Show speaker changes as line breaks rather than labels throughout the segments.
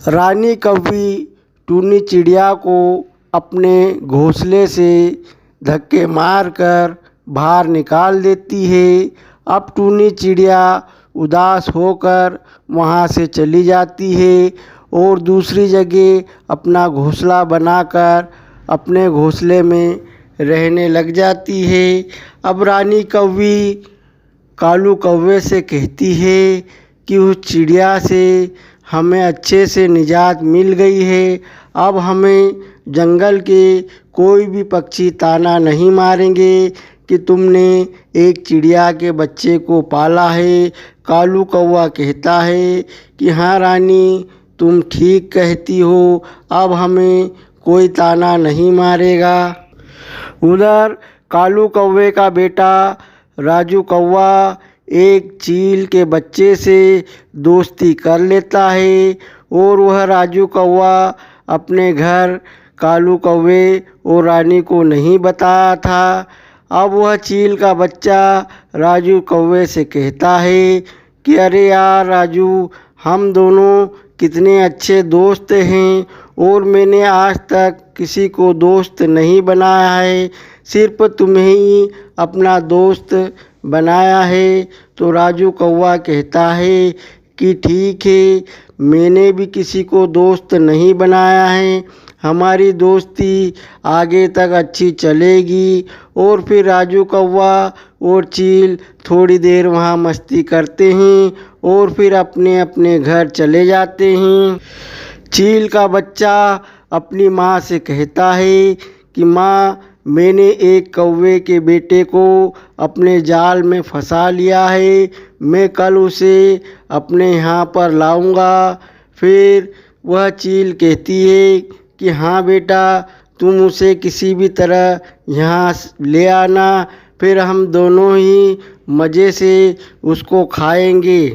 रानी कौवी टूनी चिड़िया को अपने घोंसले से धक्के मारकर बाहर निकाल देती है। अब टूनी चिड़िया उदास होकर वहाँ से चली जाती है और दूसरी जगह अपना घोंसला बनाकर अपने घोंसले में रहने लग जाती है। अब रानी कौवी कालू कौवे से कहती है कि उस चिड़िया से हमें अच्छे से निजात मिल गई है। अब हमें जंगल के कोई भी पक्षी ताना नहीं मारेंगे कि तुमने एक चिड़िया के बच्चे को पाला है। कालू कौवा कहता है कि हाँ रानी, तुम ठीक कहती हो, अब हमें कोई ताना नहीं मारेगा। उधर कालू कौवे का बेटा राजू कौवा एक चील के बच्चे से दोस्ती कर लेता है और वह राजू कौवा अपने घर कालू कौवे और रानी को नहीं बताया था। अब वह चील का बच्चा राजू कौवे से कहता है कि अरे यार राजू, हम दोनों कितने अच्छे दोस्त हैं और मैंने आज तक किसी को दोस्त नहीं बनाया है, सिर्फ तुम्हें ही अपना दोस्त बनाया है। तो राजू कौवा कहता है कि ठीक है, मैंने भी किसी को दोस्त नहीं बनाया है, हमारी दोस्ती आगे तक अच्छी चलेगी। और फिर राजू कौवा और चील थोड़ी देर वहाँ मस्ती करते हैं और फिर अपने अपने घर चले जाते हैं। चील का बच्चा अपनी माँ से कहता है कि माँ, मैंने एक कौवे के बेटे को अपने जाल में फंसा लिया है, मैं कल उसे अपने यहाँ पर लाऊंगा। फिर वह चील कहती है कि हाँ बेटा, तुम उसे किसी भी तरह यहाँ ले आना, फिर हम दोनों ही मज़े से उसको खाएंगे।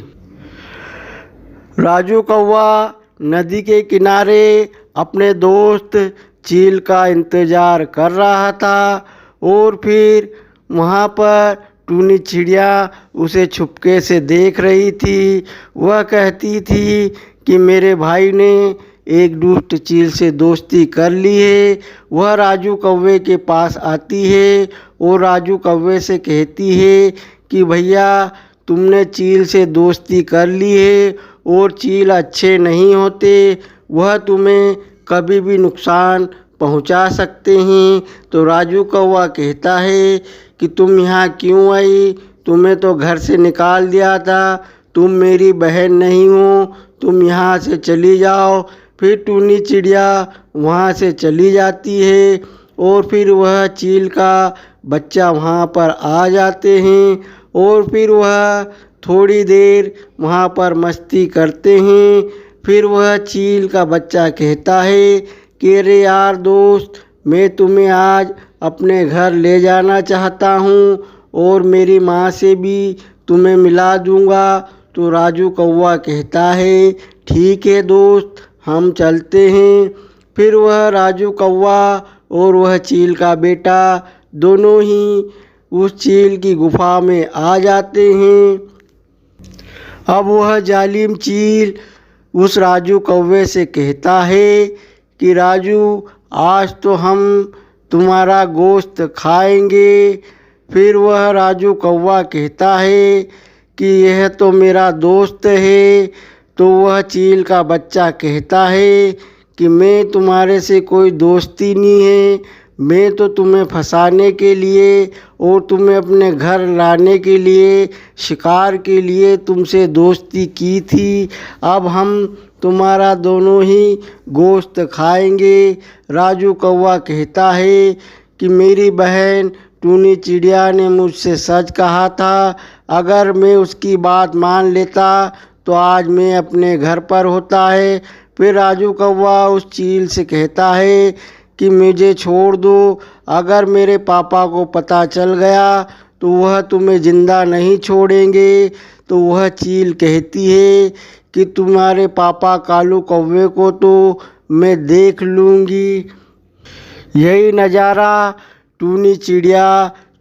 राजू कौवा नदी के किनारे अपने दोस्त चील का इंतज़ार कर रहा था और फिर वहाँ पर टूनी चिड़िया उसे छुपके से देख रही थी। वह कहती थी कि मेरे भाई ने एक दुष्ट चील से दोस्ती कर ली है। वह राजू कौवे के पास आती है और राजू कौवे से कहती है कि भैया, तुमने चील से दोस्ती कर ली है और चील अच्छे नहीं होते, वह तुम्हें कभी भी नुकसान पहुंचा सकते हैं। तो राजू कौवा कहता है कि तुम यहाँ क्यों आई, तुम्हें तो घर से निकाल दिया था, तुम मेरी बहन नहीं हो, तुम यहाँ से चली जाओ। फिर टूनी चिड़िया वहाँ से चली जाती है और फिर वह चील का बच्चा वहाँ पर आ जाते हैं और फिर वह थोड़ी देर वहाँ पर मस्ती करते हैं। फिर वह चील का बच्चा कहता है कि अरे यार दोस्त, मैं तुम्हें आज अपने घर ले जाना चाहता हूँ और मेरी माँ से भी तुम्हें मिला दूँगा। तो राजू कौवा कहता है ठीक है दोस्त, हम चलते हैं। फिर वह राजू कौवा और वह चील का बेटा दोनों ही उस चील की गुफा में आ जाते हैं। अब वह जालिम चील उस राजू कौवे से कहता है कि राजू, आज तो हम तुम्हारा गोश्त खाएंगे। फिर वह राजू कौवा कहता है कि यह तो मेरा दोस्त है। तो वह चील का बच्चा कहता है कि मैं तुम्हारे से कोई दोस्ती नहीं है, मैं तो तुम्हें फंसाने के लिए और तुम्हें अपने घर लाने के लिए, शिकार के लिए तुमसे दोस्ती की थी। अब हम तुम्हारा दोनों ही गोश्त खाएंगे। राजू कौवा कहता है कि मेरी बहन टूनी चिड़िया ने मुझसे सच कहा था, अगर मैं उसकी बात मान लेता तो आज मैं अपने घर पर होता है। फिर राजू कौवा उस चील से कहता है कि मुझे छोड़ दो, अगर मेरे पापा को पता चल गया तो वह तुम्हें ज़िंदा नहीं छोड़ेंगे। तो वह चील कहती है कि तुम्हारे पापा कालू कौवे को तो मैं देख लूँगी। यही नज़ारा टूनी चिड़िया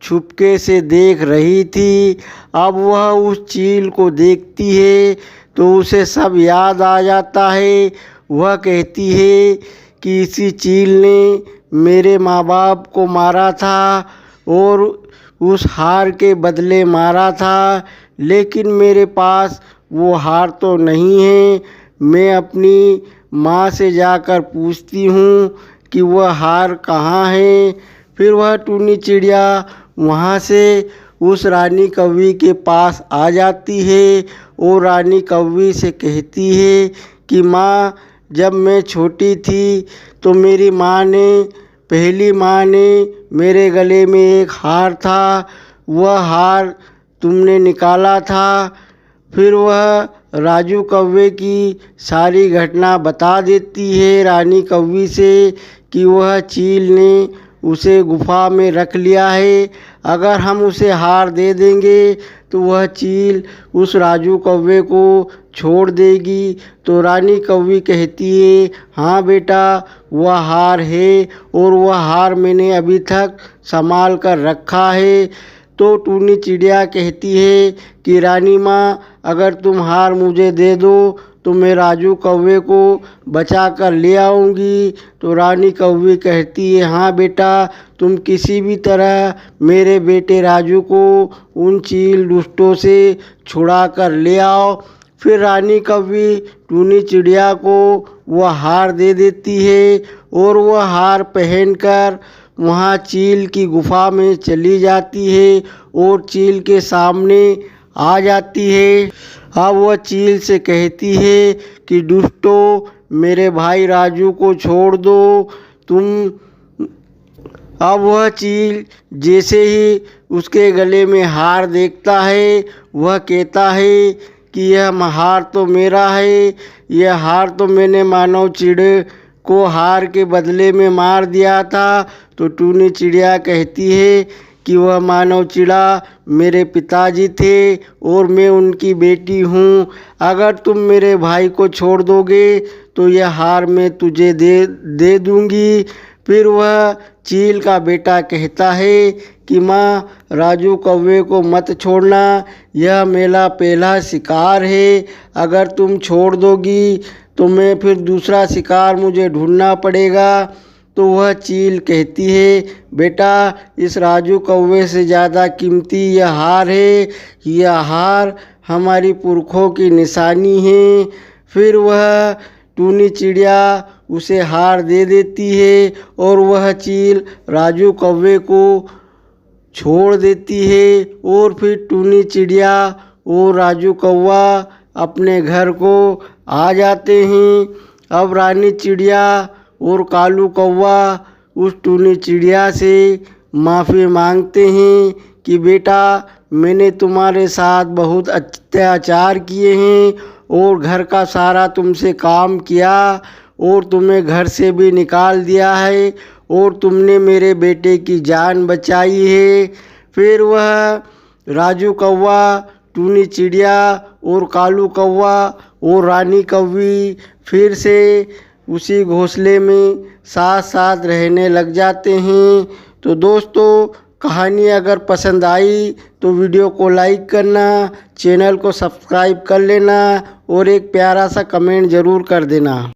छुपके से देख रही थी। अब वह उस चील को देखती है तो उसे सब याद आ जाता है। वह कहती है कि इसी चील ने मेरे माँ बाप को मारा था और उस हार के बदले मारा था, लेकिन मेरे पास वो हार तो नहीं है। मैं अपनी माँ से जाकर पूछती हूँ कि वह हार कहाँ है। फिर वह टूनी चिड़िया वहाँ से उस रानी कौवी के पास आ जाती है और रानी कौवी से कहती है कि माँ, जब मैं छोटी थी तो मेरी पहली माँ ने मेरे गले में एक हार था, वह हार तुमने निकाला था। फिर वह राजू कौवे की सारी घटना बता देती है रानी कौवी से कि वह चील ने उसे गुफा में रख लिया है। अगर हम उसे हार दे देंगे तो वह चील उस राजू कौवे को छोड़ देगी। तो रानी कौवी कहती है, हाँ बेटा, वह हार है और वह हार मैंने अभी तक संभाल कर रखा है। तो टूनी चिड़िया कहती है कि रानी माँ, अगर तुम हार मुझे दे दो तो मैं राजू कौवे को बचा कर ले आऊँगी। तो रानी कौवी कहती है, हाँ बेटा, तुम किसी भी तरह मेरे बेटे राजू को उन चील दुष्टों से छुड़ा कर ले आओ। फिर रानी कौवी टूनी चिड़िया को वह हार दे देती है और वह हार पहनकर वहाँ चील की गुफा में चली जाती है और चील के सामने आ जाती है। अब वह चील से कहती है कि दुष्टों, मेरे भाई राजू को छोड़ दो तुम। अब वह चील जैसे ही उसके गले में हार देखता है, वह कहता है कि यह हार तो मेरा है, यह हार तो मैंने मानव चिड़े को हार के बदले में मार दिया था। तो टूनी चिड़िया कहती है कि वह मानव चिड़ा मेरे पिताजी थे और मैं उनकी बेटी हूँ। अगर तुम मेरे भाई को छोड़ दोगे तो यह हार मैं तुझे दे दूँगी। फिर वह चील का बेटा कहता है कि माँ, राजू कौवे को मत छोड़ना, यह मेरा पहला शिकार है। अगर तुम छोड़ दोगी तो मैं फिर दूसरा शिकार मुझे ढूंढना पड़ेगा। तो वह चील कहती है, बेटा, इस राजू कौवे से ज़्यादा कीमती यह हार है, यह हार हमारी पुरखों की निशानी है। फिर वह टूनी चिड़िया उसे हार दे देती है और वह चील राजू कौवे को छोड़ देती है और फिर टूनी चिड़िया और राजू कौवा अपने घर को आ जाते हैं। अब रानी चिड़िया और कालू कौवा उस टूनी चिड़िया से माफ़ी मांगते हैं कि बेटा, मैंने तुम्हारे साथ बहुत अत्याचार किए हैं और घर का सारा तुमसे काम किया और तुम्हें घर से भी निकाल दिया है और तुमने मेरे बेटे की जान बचाई है। फिर वह राजू कौवा, टूनी चिड़िया और कालू कौवा और रानी कौवी फिर से उसी घोंसले में साथ साथ रहने लग जाते हैं। तो दोस्तों, कहानी अगर पसंद आई तो वीडियो को लाइक करना, चैनल को सब्सक्राइब कर लेना और एक प्यारा सा कमेंट ज़रूर कर देना।